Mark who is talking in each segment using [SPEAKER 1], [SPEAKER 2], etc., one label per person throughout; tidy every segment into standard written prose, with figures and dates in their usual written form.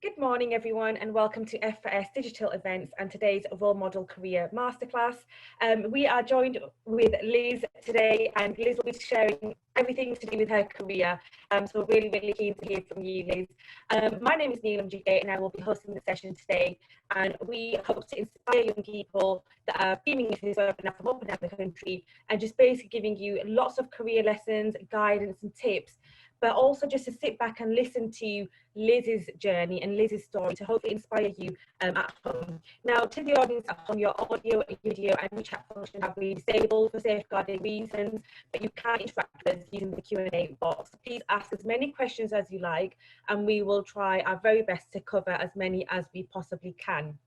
[SPEAKER 1] Good morning, everyone, and welcome to F4S Digital Events and today's Role Model Career Masterclass. We are joined with Liz today, and Liz will be sharing everything to do with her career. So we're really keen to hear from you, Liz. My name is Neelam Jigay, and I will be hosting the session today. And we hope to inspire young people that are beaming into this webinar from up and down the country, and just basically giving you lots of career lessons, guidance, and tips, but also just to sit back and listen to Liz's journey and Liz's story to hopefully inspire you at home. Now, to the audience at home, your audio, video, and chat function have been disabled for safeguarding reasons, but you can interact with us using the Q&A box. Please ask as many questions as you like, and we will try our very best to cover as many as we possibly can.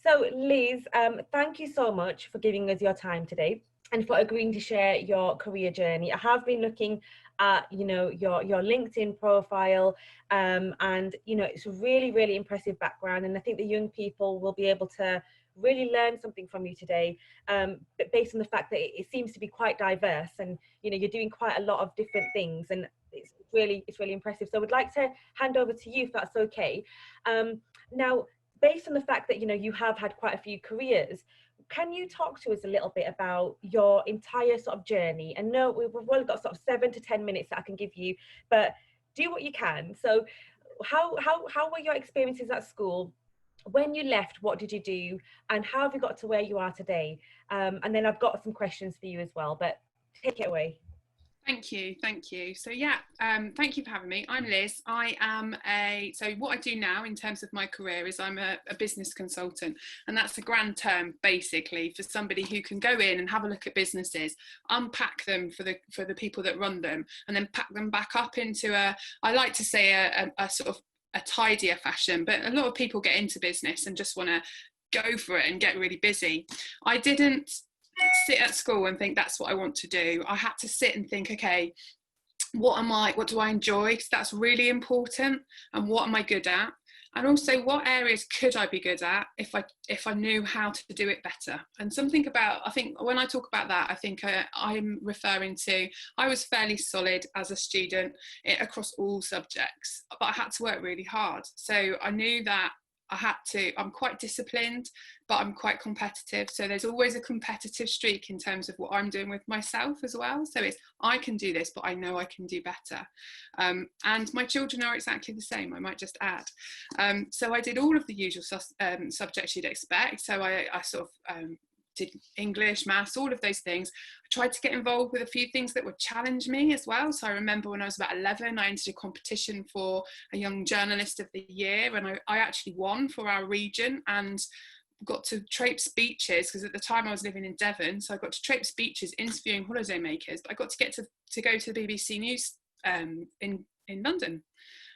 [SPEAKER 1] So, Liz, thank you so much for giving us your time today and for agreeing to share your career journey. I have been looking at, your LinkedIn profile, and it's a really impressive background, and I think the young people will be able to really learn something from you today, but based on the fact that it seems to be quite diverse, and you're doing quite a lot of different things, and it's really impressive. So I would like to hand over to you if that's okay. Now, based on the fact that you have had quite a few careers, can you talk to us a little bit about your entire sort of journey? And no, we've only got sort of 7 to 10 minutes that I can give you, but do what you can. So how were your experiences at school? When you left, what did you do? And how have you got to where you are today? And then I've got some questions for you as well, but take it away.
[SPEAKER 2] Thank you. So thank you for having me. I'm Liz. So what I do now in terms of my career is I'm a business consultant, and that's a grand term basically for somebody who can go in and have a look at businesses, unpack them for the people that run them, and then pack them back up into I like to say a sort of a tidier fashion, but a lot of people get into business and just want to go for it and get really busy. I didn't sit at school and think that's what I want to do. I had to sit and think, okay, what do I enjoy? Because that's really important. And what am I good at? And also, what areas could I be good at if I knew how to do it better? And something about, I think when I talk about that, I think I'm referring to, I was fairly solid as a student across all subjects, but I had to work really hard. So I knew that I'm quite disciplined, but I'm quite competitive. So there's always a competitive streak in terms of what I'm doing with myself as well. So I can do this, but I know I can do better. And my children are exactly the same, I might just add. So I did all of the usual subjects you'd expect. So I sort of did English, maths, all of those things. I tried to get involved with a few things that would challenge me as well. So I remember when I was about 11, I entered a competition for a Young Journalist of the Year, and I actually won for our region and got to traipse beaches, because at the time I was living in Devon, so I got to traipse beaches interviewing holidaymakers, but I got to get to go to the BBC News in London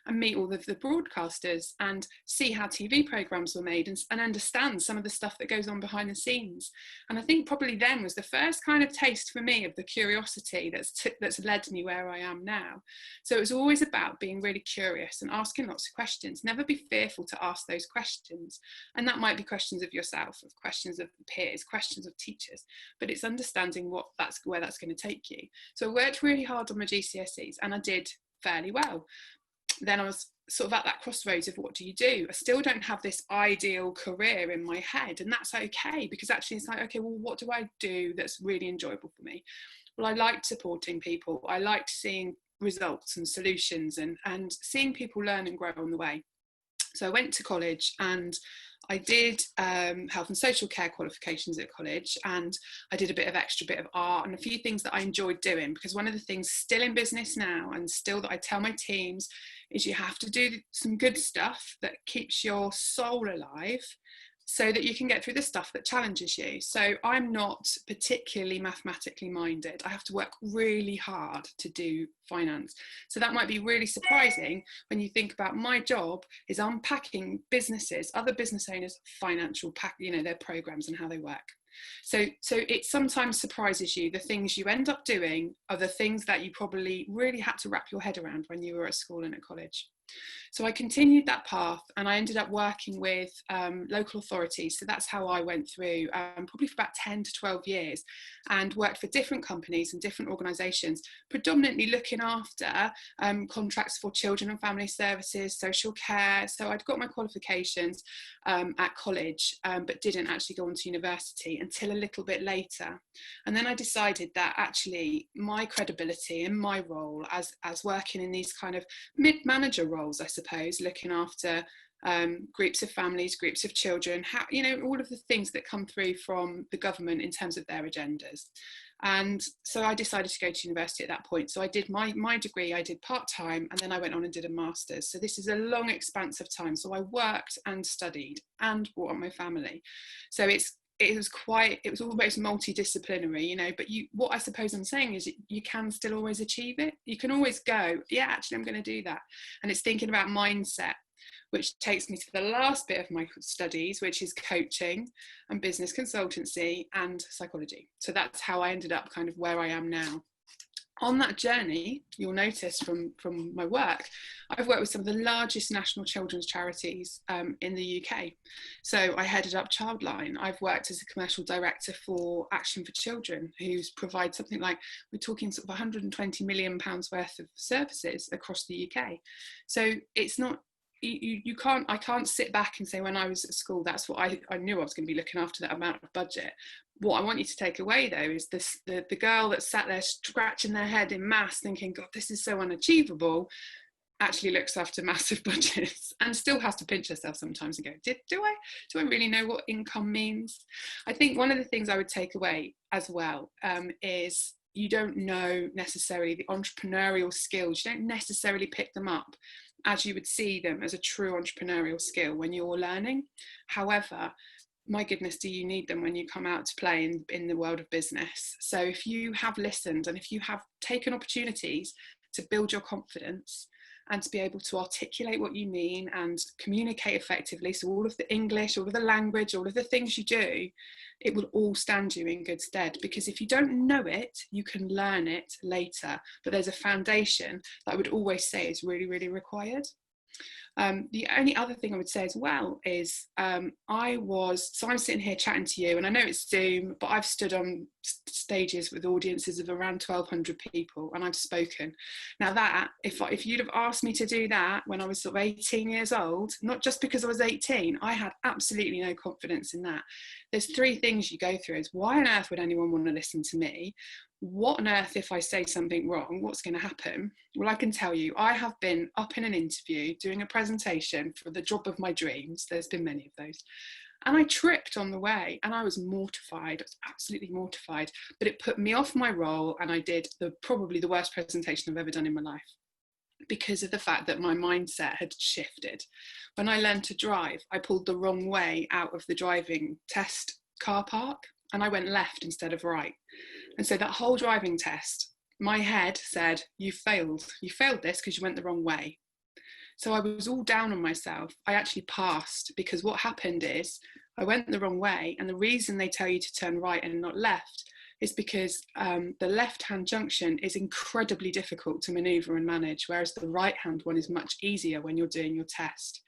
[SPEAKER 2] and meet all of the broadcasters and see how TV programmes were made and understand some of the stuff that goes on behind the scenes. And I think probably then was the first kind of taste for me of the curiosity that's led me where I am now. So it was always about being really curious and asking lots of questions. Never be fearful to ask those questions. And that might be questions of yourself, of questions of peers, questions of teachers, but it's understanding where that's going to take you. So I worked really hard on my GCSEs, and I did fairly well. Then I was sort of at that crossroads of what do you do? I still don't have this ideal career in my head, and that's okay, because actually it's like, okay, well, what do I do that's really enjoyable for me? Well, I liked supporting people. I liked seeing results and solutions and seeing people learn and grow on the way. So I went to college and I did health and social care qualifications at college, and I did a bit of art and a few things that I enjoyed doing, because one of the things still in business now and still that I tell my teams is you have to do some good stuff that keeps your soul alive so that you can get through the stuff that challenges you. So I'm not particularly mathematically minded. I have to work really hard to do finance. So that might be really surprising when you think about my job is unpacking businesses, other business owners' financial their programs and how they work. So it sometimes surprises you. The things you end up doing are the things that you probably really had to wrap your head around when you were at school and at college. So I continued that path, and I ended up working with local authorities. So that's how I went through probably for about 10 to 12 years, and worked for different companies and different organisations, predominantly looking after contracts for children and family services, social care. So I'd got my qualifications at college, but didn't actually go on to university until a little bit later. And then I decided that actually my credibility in my role as working in these kind of mid-manager roles, I suppose, looking after groups of families, groups of children, how, you know, all of the things that come through from the government in terms of their agendas. And so I decided to go to university at that point. So I did my degree, I did part-time, and then I went on and did a master's. So this is a long expanse of time. So I worked and studied and brought up my family. So it was almost multidisciplinary, you know, but what I suppose I'm saying is you can still always achieve it. You can always go, yeah, actually I'm going to do that. And it's thinking about mindset, which takes me to the last bit of my studies, which is coaching and business consultancy and psychology. So that's how I ended up kind of where I am now. On that journey, you'll notice from my work, I've worked with some of the largest national children's charities in the UK. So I headed up Childline. I've worked as a commercial director for Action for Children, who provides something like, we're talking sort of £120 million worth of services across the UK. So it's not, I can't sit back and say when I was at school, that's what I knew I was going to be looking after, that amount of budget. What I want you to take away though is the girl that sat there scratching their head in maths thinking, God, this is so unachievable, actually looks after massive budgets and still has to pinch herself sometimes and go, do I really know what income means? I think one of the things I would take away as well is you don't know necessarily the entrepreneurial skills. You don't necessarily pick them up as you would see them as a true entrepreneurial skill when you're learning. However, my goodness, do you need them when you come out to play in the world of business? So if you have listened and if you have taken opportunities to build your confidence and to be able to articulate what you mean and communicate effectively, so all of the English, all of the language, all of the things you do, it will all stand you in good stead. Because if you don't know it, you can learn it later. But there's a foundation that I would always say is really, really required. The only other thing I would say as well is I'm sitting here chatting to you, and I know it's Zoom, but I've stood on stages with audiences of around 1,200 people, and I've spoken. Now that, if you'd have asked me to do that when I was sort of 18 years old, not just because I was 18, I had absolutely no confidence in that. There's three things you go through. Is why on earth would anyone want to listen to me? What on earth if I say something wrong, what's going to happen? Well, I can tell you, I have been up in an interview doing a presentation for the job of my dreams. There's been many of those. And I tripped on the way and I was mortified. I was absolutely mortified. But it put me off my role, and I did probably the worst presentation I've ever done in my life because of the fact that my mindset had shifted. When I learned to drive, I pulled the wrong way out of the driving test car park and I went left instead of right. And so that whole driving test, my head said, you failed this because you went the wrong way. So I was all down on myself. I actually passed because what happened is I went the wrong way. And the reason they tell you to turn right and not left is because the left-hand junction is incredibly difficult to maneuver and manage, whereas the right-hand one is much easier when you're doing your test.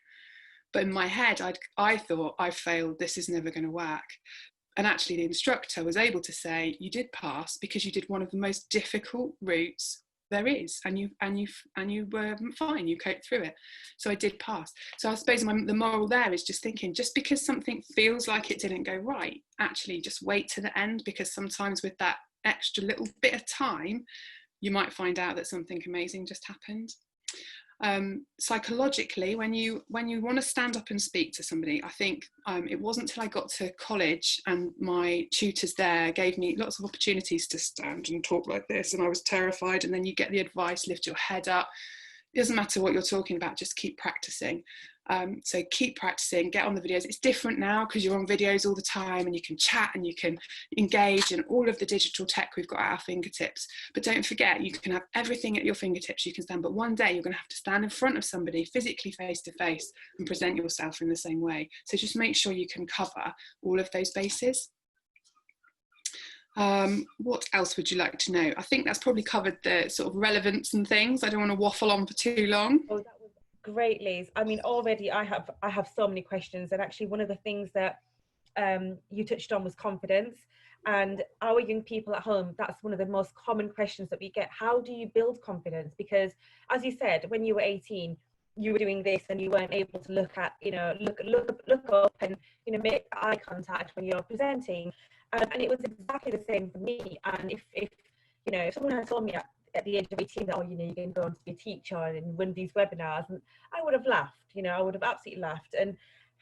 [SPEAKER 2] But in my head, I thought, I failed, this is never going to work. And actually the instructor was able to say, you did pass because you did one of the most difficult routes there is, and you were fine, you coped through it. So I did pass. So I suppose the moral there is just thinking, just because something feels like it didn't go right, actually just wait to the end, because sometimes with that extra little bit of time, you might find out that something amazing just happened. Psychologically, when you want to stand up and speak to somebody, I think it wasn't until I got to college and my tutors there gave me lots of opportunities to stand and talk like this, and I was terrified. And then you get the advice, lift your head up. It doesn't matter what you're talking about, just keep practicing. So keep practicing, get on the videos. It's different now because you're on videos all the time and you can chat and you can engage in all of the digital tech we've got at our fingertips. But don't forget, you can have everything at your fingertips. You can stand, but one day you're going to have to stand in front of somebody physically face to face and present yourself in the same way. So just make sure you can cover all of those bases. What else would you like to know? I think that's probably covered the sort of relevance and things. I don't want to waffle on for too long.
[SPEAKER 1] Oh, that was Great, Liz. I mean, already I have so many questions, and actually one of the things that you touched on was confidence. And our young people at home, that's one of the most common questions that we get. How do you build confidence? Because as you said, when you were 18, you were doing this and you weren't able to look up and, make eye contact when you're presenting. And it was exactly the same for me. And if someone had told me at the age of 18 that, you're going to go on to be a teacher and win these webinars, and I would have laughed, I would have absolutely laughed. And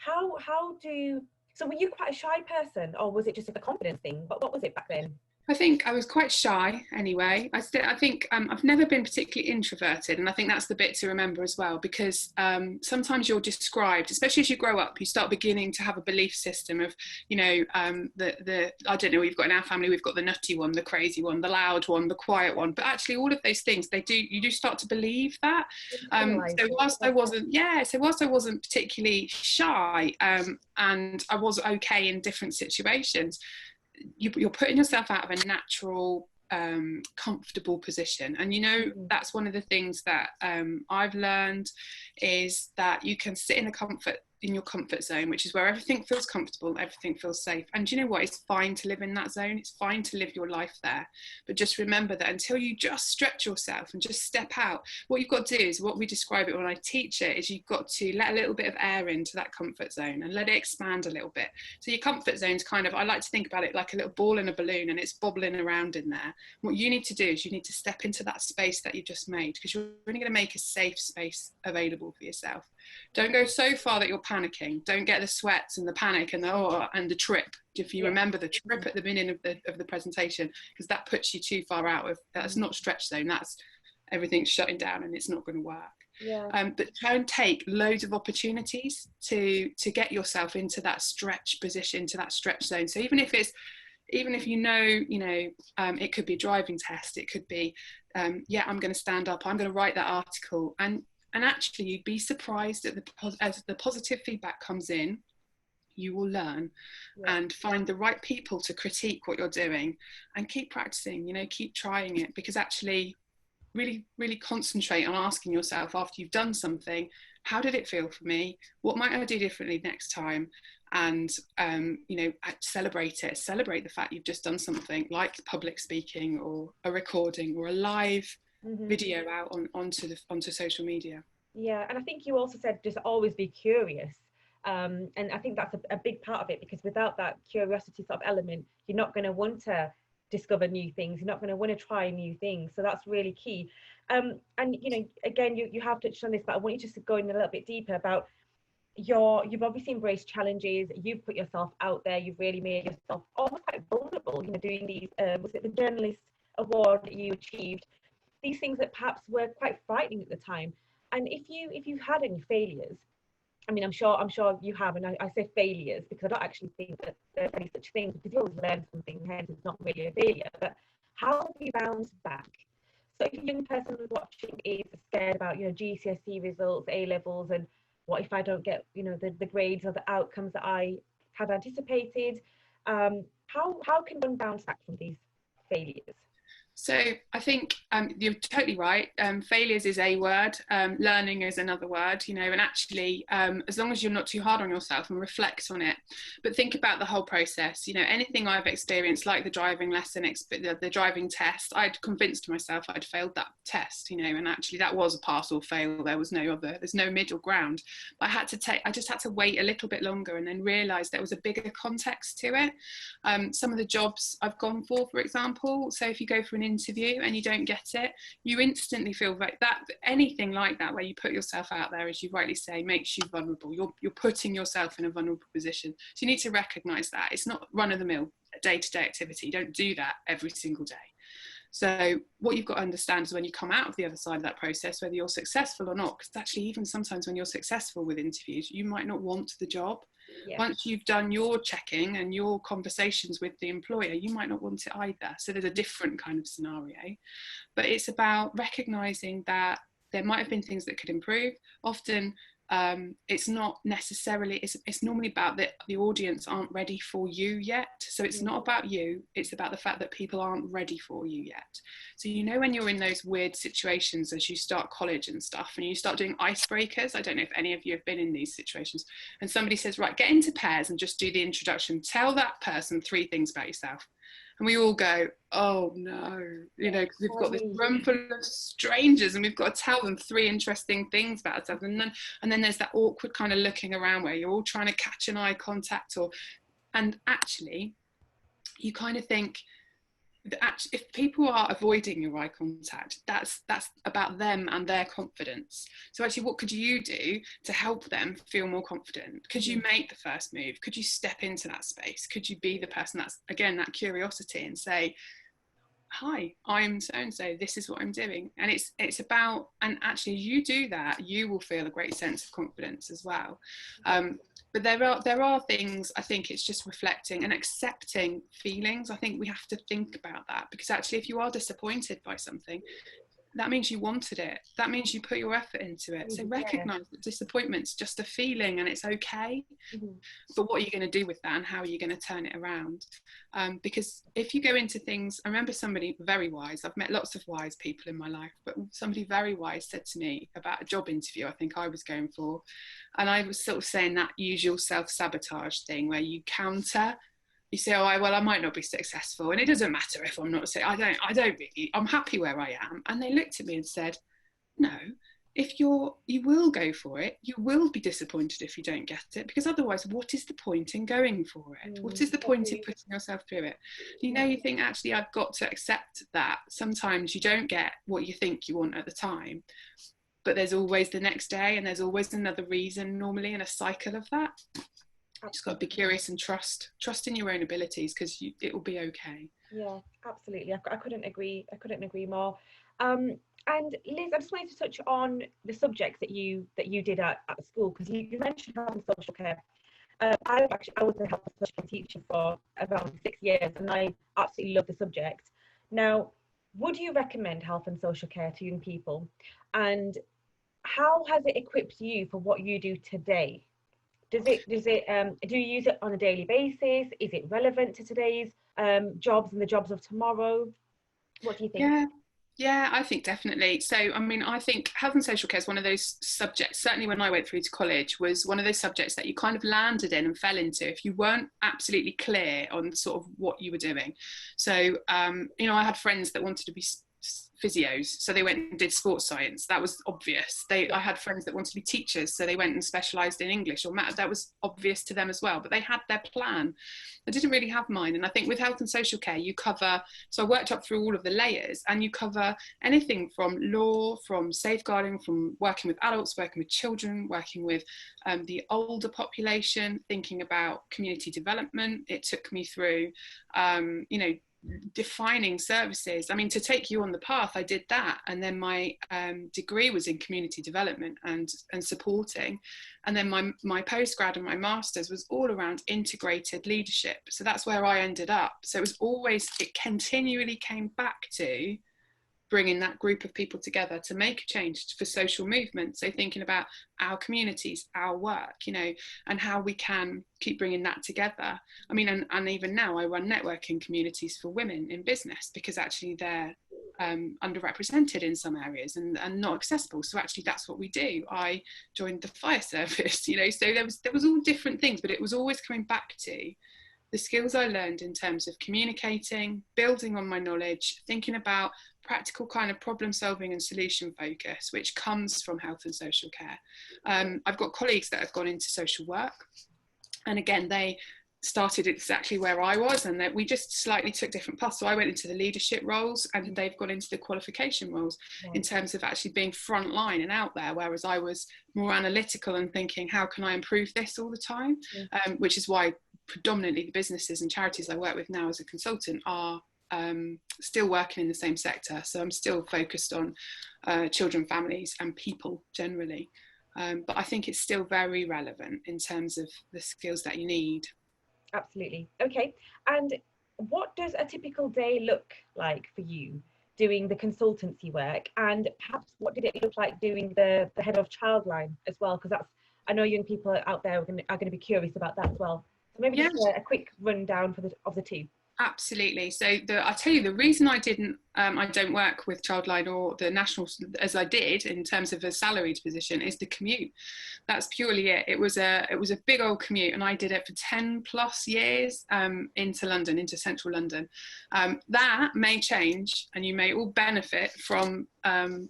[SPEAKER 1] so were you quite a shy person, or was it just a confidence thing? But what was it back then?
[SPEAKER 2] I think I was quite shy anyway. I think I've never been particularly introverted, and I think that's the bit to remember as well, because sometimes you're described, especially as you grow up, you start beginning to have a belief system of, I don't know, we've got in our family, we've got the nutty one, the crazy one, the loud one, the quiet one, but actually all of those things, you do start to believe that. So whilst I wasn't particularly shy, and I was okay in different situations, you're putting yourself out of a natural comfortable position, and that's one of the things that I've learned, is that you can sit in your comfort zone, which is where everything feels comfortable, everything feels safe. And do you know what? It's fine to live in that zone. It's fine to live your life there. But just remember that until you just stretch yourself and just step out, what you've got to do is, what we describe it when I teach it, is you've got to let a little bit of air into that comfort zone and let it expand a little bit. So your comfort zone's kind of, I like to think about it like a little ball in a balloon, and it's bobbling around in there. What you need to do is you need to step into that space that you've just made, because you're only going to make a safe space available for yourself. Don't go so far that you're panicking. Don't get the sweats and the panic and the trip. If you remember the trip at the beginning of the presentation, because that puts you too far out of, that's not stretch zone. That's everything's shutting down and it's not going to work.
[SPEAKER 1] Yeah.
[SPEAKER 2] But try and take loads of opportunities to get yourself into that stretch position, to that stretch zone. So even if it could be a driving test, it could be, I'm going to stand up, I'm going to write that article, and actually you'd be surprised at as the positive feedback comes in, you will learn and find the right people to critique what you're doing, and keep practicing, keep trying it, because actually really, really concentrate on asking yourself after you've done something, how did it feel for me? What might I do differently next time? And, celebrate the fact you've just done something like public speaking or a recording or a live video out onto social media.
[SPEAKER 1] Yeah, and I think you also said just always be curious. And I think that's a big part of it, because without that curiosity sort of element, you're not going to want to discover new things. You're not going to want to try new things. So that's really key. And, again, you have touched on this, but I want you just to go in a little bit deeper about you've obviously embraced challenges. You've put yourself out there. You've really made yourself almost quite vulnerable, doing these, was it the Journalist Award that you achieved? These things that perhaps were quite frightening at the time. And if you've had any failures, I mean, I'm sure you have, and I say failures because I don't actually think that there's any such thing, because you always learn something, hence it's not really a failure. But how have you bounced back? So if a young person watching is scared about, GCSE results, A levels, and what if I don't get, the grades or the outcomes that I had anticipated, how can one bounce back from these failures?
[SPEAKER 2] So I think you're totally right. Failures is a word, learning is another word, and actually, as long as you're not too hard on yourself and reflect on it, but think about the whole process. Anything I've experienced, like the driving lesson, the driving test, I'd convinced myself I'd failed that test, and actually that was a pass or fail. There's no middle ground. But I just had to wait a little bit longer and then realise there was a bigger context to it. Some of the jobs I've gone for example, so if you go for an interview and you don't get it, you instantly feel like that. Anything like that where you put yourself out there, as you rightly say, makes you vulnerable. You're putting yourself in a vulnerable position, so you need to recognize that it's not run-of-the-mill day-to-day activity. You don't do that every single day. So what you've got to understand is when you come out of the other side of that process, whether you're successful or not, because actually even sometimes when you're successful with interviews, you might not want the job. Yeah. Once you've done your checking and your conversations with the employer, you might not want it either. So there's a different kind of scenario. But it's about recognising that there might have been things that could improve. Often it's not necessarily, it's normally about the audience aren't ready for you yet. So it's not about you, it's about the fact that people aren't ready for you yet. So when you're in those weird situations as you start college and stuff, and you start doing icebreakers, I don't know if any of you have been in these situations, and somebody says, right, get into pairs and just do the introduction, tell that person 3 things about yourself. And we all go, oh no, because we've got this room full of strangers and we've got to tell them 3 interesting things about ourselves. And then there's that awkward kind of looking around where you're all trying to catch an eye contact, and actually you kind of think that if people are avoiding your eye contact, that's about them and their confidence. So actually, what could you do to help them feel more confident? Could you make the first move? Could you step into that space? Could you be the person that's, again, that curiosity, and say, hi, I'm so and so, this is what I'm doing. And it's about, and actually you do that, you will feel a great sense of confidence as well. But there are things, I think it's just reflecting and accepting feelings. I think we have to think about that, because actually if you are disappointed by something, that means you wanted it. That means you put your effort into it. So recognize that disappointment's just a feeling and it's okay. But what are you going to do with that, and how are you going to turn it around? Because if you go into things, I remember somebody very wise, I've met lots of wise people in my life, but somebody very wise said to me about a job interview I think I was going for. And I was sort of saying that usual self-sabotage thing where you counter. You say, oh, well, I might not be successful, and it doesn't matter if I'm not, I don't really, I'm happy where I am. And they looked at me and said, no, if you will go for it, you will be disappointed if you don't get it, because otherwise, what is the point in going for it? What is the point in putting yourself through it? You think, actually, I've got to accept that sometimes you don't get what you think you want at the time, but there's always the next day, and there's always another reason, normally, in a cycle of that. Just got to be curious and trust in your own abilities, because it will be okay.
[SPEAKER 1] Yeah, absolutely. I couldn't agree more. And Liz, I just wanted to touch on the subjects that you did at school, because you mentioned health and social care. I was a health and social care teacher for around 6 years, and I absolutely love the subject. Now, would you recommend health and social care to young people, and how has it equipped you for what you do today? Do you use it on a daily basis? Is it relevant to today's jobs and the jobs of tomorrow? What do you think?
[SPEAKER 2] Yeah, I think definitely. So, I mean, I think health and social care is one of those subjects, certainly when I went through to college, was one of those subjects that you kind of landed in and fell into if you weren't absolutely clear on sort of what you were doing. So, I had friends that wanted to be physios, so they went and did sports science. That was obvious. I had friends that wanted to be teachers, so they went and specialised in English or math. That was obvious to them as well, but they had their plan. I didn't really have mine. And I think with health and social care, you cover, so I worked up through all of the layers, and you cover anything from law, from safeguarding, from working with adults, working with children, working with the older population, thinking about community development. It took me through, defining services. I mean, to take you on the path, I did that, and then my degree was in community development and supporting, and then my postgrad and my master's was all around integrated leadership. So that's where I ended up. So it continually came back to bringing that group of people together to make a change for social movement. So thinking about our communities, our work, and how we can keep bringing that together. I mean, and even now I run networking communities for women in business, because actually they're underrepresented in some areas and not accessible. So actually that's what we do. I joined the fire service, so there was all different things, but it was always coming back to the skills I learned in terms of communicating, building on my knowledge, thinking about practical kind of problem solving and solution focus, which comes from health and social care. I've got colleagues that have gone into social work, and again, they started exactly where I was, and that we just slightly took different paths. So I went into the leadership roles, and they've gone into the qualification roles in terms of actually being frontline and out there, whereas I was more analytical and thinking, how can I improve this all the time? Which is why predominantly the businesses and charities I work with now as a consultant are still working in the same sector. So I'm still focused on children, families and people generally. But I think it's still very relevant in terms of the skills that you need.
[SPEAKER 1] Absolutely. Okay. And what does a typical day look like for you? doing the consultancy work, and perhaps what did it look like doing the head of Childline as well, because that's, I know young people out there are going to be curious about that as well. So maybe just a quick rundown of the two.
[SPEAKER 2] Absolutely. So I tell you, the reason I don't work with Childline or the national as I did in terms of a salaried position is the commute. That's purely it. It was a big old commute, and I did it for 10 plus years into London, into central London. That may change, and you may all benefit from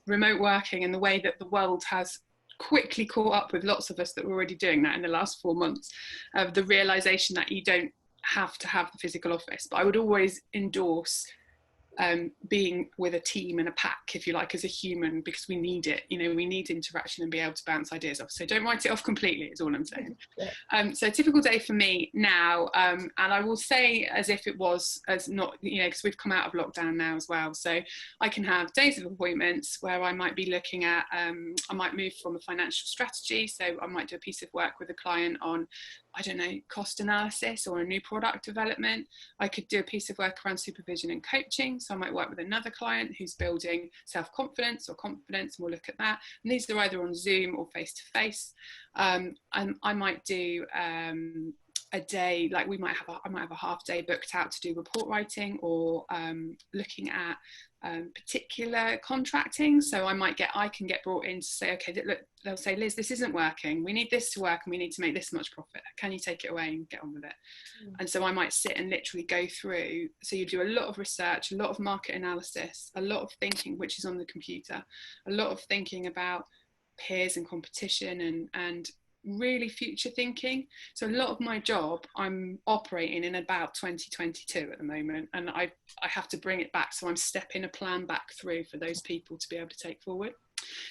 [SPEAKER 2] remote working and the way that the world has quickly caught up with lots of us that were already doing that in the last 4 months, of the realization that you don't have to have the physical office. But I would always endorse being with a team and a pack, if you like, as a human, because we need it. You know, we need interaction and be able to bounce ideas off. So don't write it off completely, is all I'm saying. So a typical day for me now, and I will say as if it was as not, you know, because we've come out of lockdown now as well. So I can have days of appointments where I might be looking at, I might move from a financial strategy. So I might do a piece of work with a client on, I don't know, cost analysis or a new product development. I could do a piece of work around supervision and coaching. So I might work with another client who's building self-confidence or confidence, and we'll look at that. And these are either on Zoom or face-to-face. And I might do a day, like I might have a half day booked out to do report writing or looking at particular contracting. So I can get brought in to say, okay, look, they'll say, Liz, this isn't working. We need this to work and we need to make this much profit. Can you take it away and get on with it? And so I might sit and literally go through. So you do a lot of research, a lot of market analysis, a lot of thinking, which is on the computer, a lot of thinking about peers and competition and really future thinking. So a lot of my job, I'm operating in about 2022 at the moment, and I have to bring it back. So I'm stepping a plan back through for those people to be able to take forward.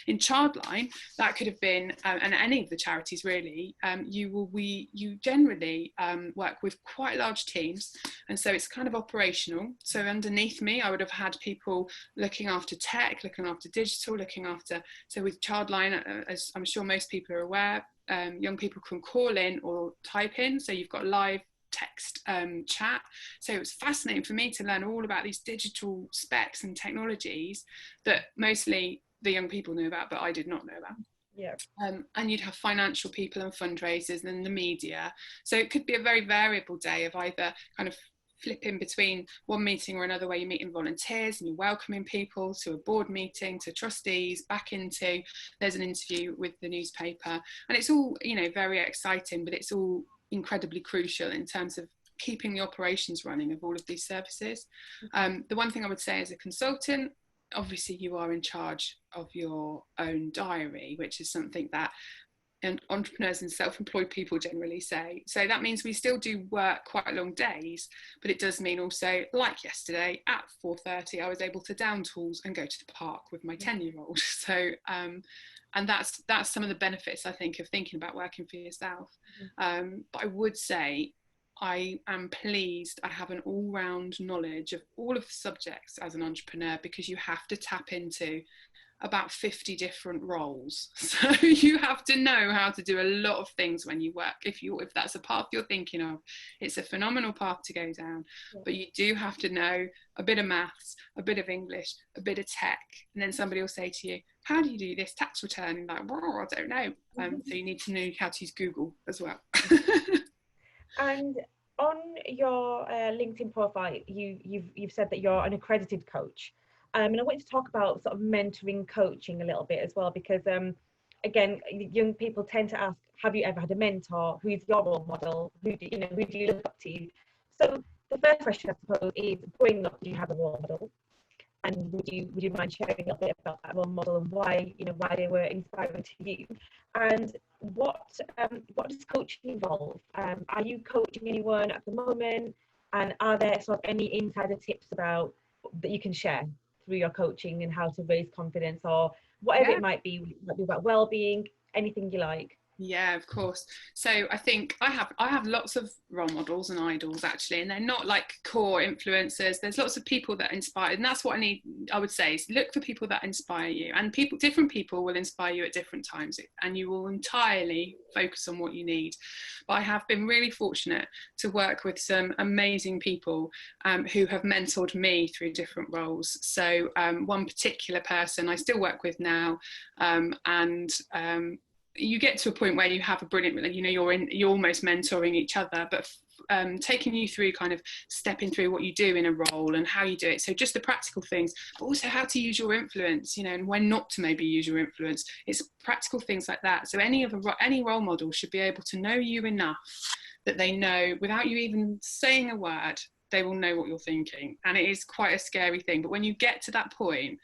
[SPEAKER 2] In Childline, that could have been, and any of the charities really, you generally work with quite large teams, and so it's kind of operational. So underneath me, I would have had people looking after tech, looking after digital, looking after. So with Childline, as I'm sure most people are aware, young people can call in or type in. So you've got live text chat. So it was fascinating for me to learn all about these digital specs and technologies that mostly the young people knew about, but I did not know about.
[SPEAKER 1] Yeah.
[SPEAKER 2] And you'd have financial people and fundraisers and the media. So it could be a very variable day of either kind of flipping between one meeting or another, where you're meeting volunteers and you're welcoming people, to a board meeting, to trustees, back into, there's an interview with the newspaper. And it's all, you know, very exciting, but it's all incredibly crucial in terms of keeping the operations running of all of these services. The one thing I would say as a consultant, obviously you are in charge of your own diary, which is something that entrepreneurs and self-employed people generally say. So that means we still do work quite long days, but it does mean also, like yesterday at 4:30, I was able to down tools and go to the park with my 10-year-old. So and that's some of the benefits, I think, of thinking about working for yourself. But I would say I am pleased I have an all-round knowledge of all of the subjects as an entrepreneur, because you have to tap into about 50 different roles. So you have to know how to do a lot of things when you work. If that's a path you're thinking of, it's a phenomenal path to go down. But you do have to know a bit of maths, a bit of English, a bit of tech. And then somebody will say to you, how do you do this tax return? And like, well, I don't know. So you need to know how to use Google as well.
[SPEAKER 1] And on your LinkedIn profile, you've said that you're an accredited coach. And I want to talk about sort of mentoring coaching a little bit as well, because again, young people tend to ask, have you ever had a mentor? Who's your role model? Who do you look up to? So the first question, I suppose, is, growing up, do you have a role model? And would you mind sharing a little bit about that role model and why they were inspiring to you? And what does coaching involve? Are you coaching anyone at the moment? And are there sort of any insider tips that you can share through your coaching and how to raise confidence, or whatever it might be about well-being, anything you like?
[SPEAKER 2] Yeah, of course. So I think I have lots of role models and idols actually, and they're not like core influencers. There's lots of people that inspire, and that's what I would say is look for people that inspire you, and different people will inspire you at different times, and you will entirely focus on what you need. But I have been really fortunate to work with some amazing people who have mentored me through different roles. So one particular person I still work with now, and you get to a point where you have a brilliant, you're almost mentoring each other, but taking you through kind of stepping through what you do in a role and how you do it. So just the practical things, but also how to use your influence, and when not to maybe use your influence. It's practical things like that. So any role model should be able to know you enough that they know, without you even saying a word, they will know what you're thinking. And it is quite a scary thing. But when you get to that point,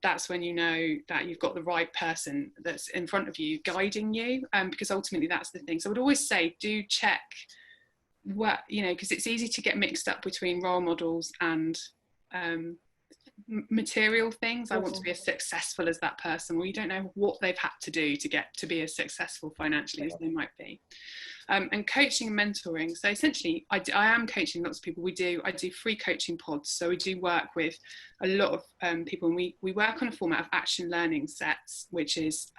[SPEAKER 2] that's when you know that you've got the right person that's in front of you guiding you, because ultimately that's the thing. So I would always say, do check what, because it's easy to get mixed up between role models and material things. I want to be as successful as that person. Well, you don't know what they've had to do to get to be as successful financially as they might be. And coaching and mentoring. So essentially, I am coaching lots of people. I do free coaching pods. So we do work with a lot of people, and we work on a format of action learning sets, which is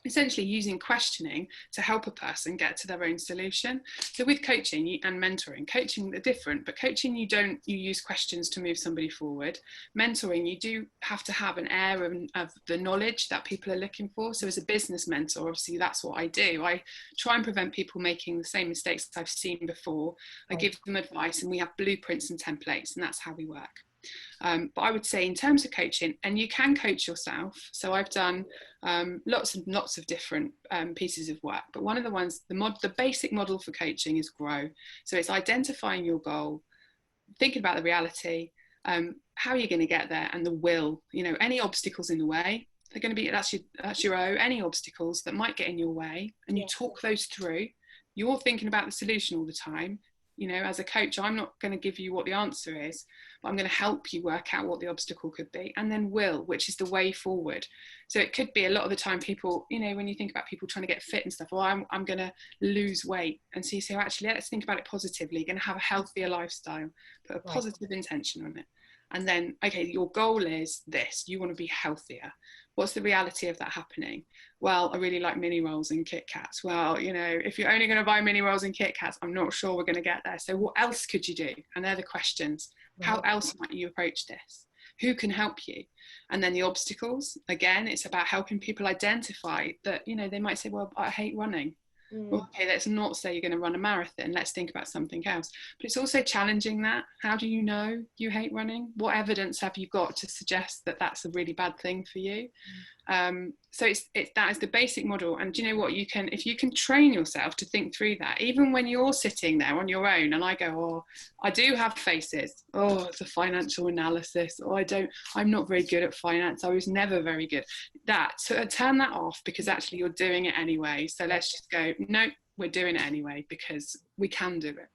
[SPEAKER 2] essentially using questioning to help a person get to their own solution. So with coaching and mentoring, coaching are different, but coaching you use questions to move somebody forward. Mentoring, you do have to have an air of the knowledge that people are looking for. So as a business mentor, obviously that's what I do. I try and prevent people making the same mistakes I've seen before. I give them advice, and we have blueprints and templates, and that's how we work. But I would say in terms of coaching, and you can coach yourself. So I've done lots of different pieces of work, but one of the ones, the basic model for coaching is GROW. So it's identifying your goal, thinking about the reality, how you're going to get there, and the will. Any obstacles in the way, they're going to be, that's your O. Any obstacles that might get in your way, and you talk those through. You're thinking about the solution all the time. As a coach, I'm not going to give you what the answer is, but I'm going to help you work out what the obstacle could be. And then will, which is the way forward. So it could be a lot of the time people, when you think about people trying to get fit and stuff, I'm going to lose weight. And so you say, actually, let's think about it positively. You're going to have a healthier lifestyle, put a positive intention on it. And then, okay, your goal is this, you want to be healthier. What's the reality of that happening? Well, I really like mini rolls and Kit Kats. Well, if you're only going to buy mini rolls and Kit Kats, I'm not sure we're going to get there. So what else could you do? And they're the questions. How else might you approach this? Who can help you? And then the obstacles, again, it's about helping people identify that, they might say, well, I hate running. Okay, let's not say you're going to run a marathon. Let's think about something else. But it's also challenging that. How do you know you hate running? What evidence have you got to suggest that that's a really bad thing for you? So that is the basic model. And do you know what? If you can train yourself to think through that, even when you're sitting there on your own, and I go, oh, I do have faces. Oh, it's a financial analysis. Oh, I'm not very good at finance. I was never very good. So turn that off, because actually you're doing it anyway. So let's just go, no, we're doing it anyway, because we can do it.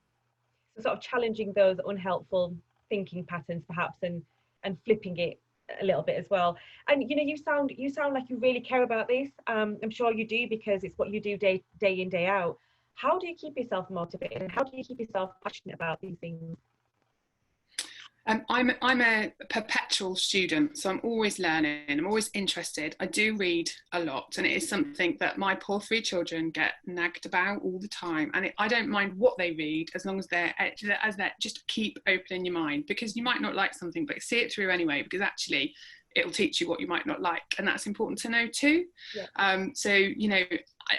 [SPEAKER 1] So sort of challenging those unhelpful thinking patterns perhaps, and flipping it a little bit as well. And you sound like you really care about this. I'm sure you do, because it's what you do day in, day out. How do you keep yourself motivated, and how do you keep yourself passionate about these things?
[SPEAKER 2] I'm a perpetual student, so I'm always learning. I'm always interested. I do read a lot, and it is something that my poor 3 children get nagged about all the time. And I don't mind what they read, as long as they're just keep opening your mind, because you might not like something, but see it through anyway, because actually it'll teach you what you might not like, and that's important to know too. So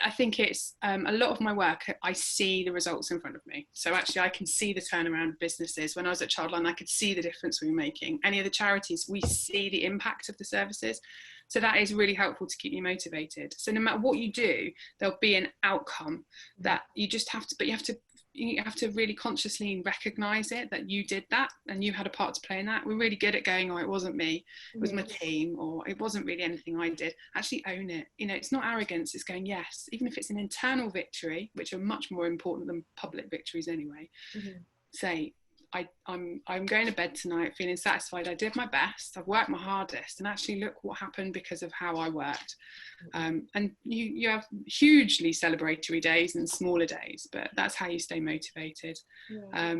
[SPEAKER 2] I think it's a lot of my work, I see the results in front of me. So actually I can see the turnaround of businesses. When I was at Childline, I could see the difference we were making. Any of the charities, we see the impact of the services. So that is really helpful to keep you motivated. So no matter what you do, there'll be an outcome that you just have to, but you have to really consciously recognize it, that you did that and you had a part to play in that. We're really good at going, oh, it wasn't me, it was my team, or it wasn't really anything I did. Actually own it. It's not arrogance, it's going, yes, even if it's an internal victory, which are much more important than public victories anyway, say, I'm going to bed tonight feeling satisfied. I did my best, I've worked my hardest, and actually look what happened because of how I worked. And you have hugely celebratory days and smaller days, but that's how you stay motivated. Yeah.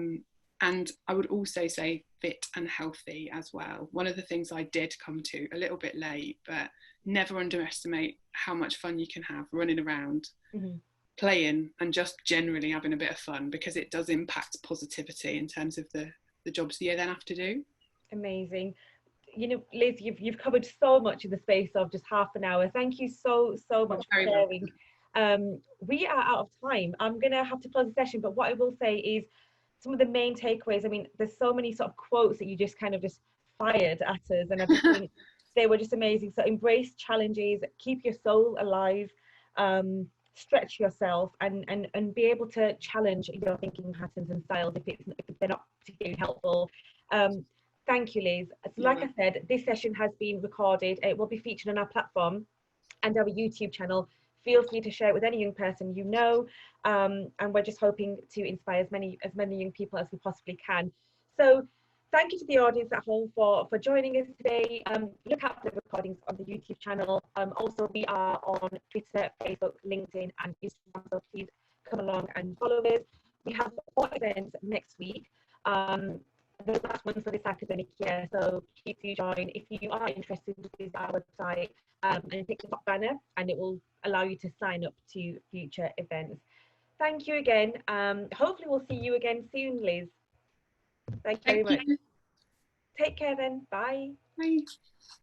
[SPEAKER 2] And I would also say fit and healthy as well. One of the things I did come to a little bit late, but never underestimate how much fun you can have running around, playing, and just generally having a bit of fun, because it does impact positivity in terms of the jobs that you then have to do.
[SPEAKER 1] Amazing. You know, Liz, you've covered so much in the space of just half an hour. Thank you so much for sharing. We are out of time. I'm gonna have to close the session, but what I will say is some of the main takeaways. I mean, there's so many sort of quotes that you just kind of just fired at us, and everything. They were just amazing. So embrace challenges, keep your soul alive, stretch yourself, and be able to challenge your thinking patterns and styles if they're not particularly helpful. Thank you, Liz. So like I said, this session has been recorded. It will be featured on our platform and our YouTube channel. Feel free to share it with any young person you know, and we're just hoping to inspire as many young people as we possibly can. So thank you to the audience at home for joining us today. Look out for the recordings on the YouTube channel. Also, we are on Twitter, Facebook, LinkedIn, and Instagram, so please come along and follow us. We have 4 events next week. The last one for this academic year, so please do join. If you are interested, visit our website and pick the top banner, and it will allow you to sign up to future events. Thank you again. Hopefully we'll see you again soon, Liz. Thank you very much. Take care then. Bye.
[SPEAKER 2] Bye.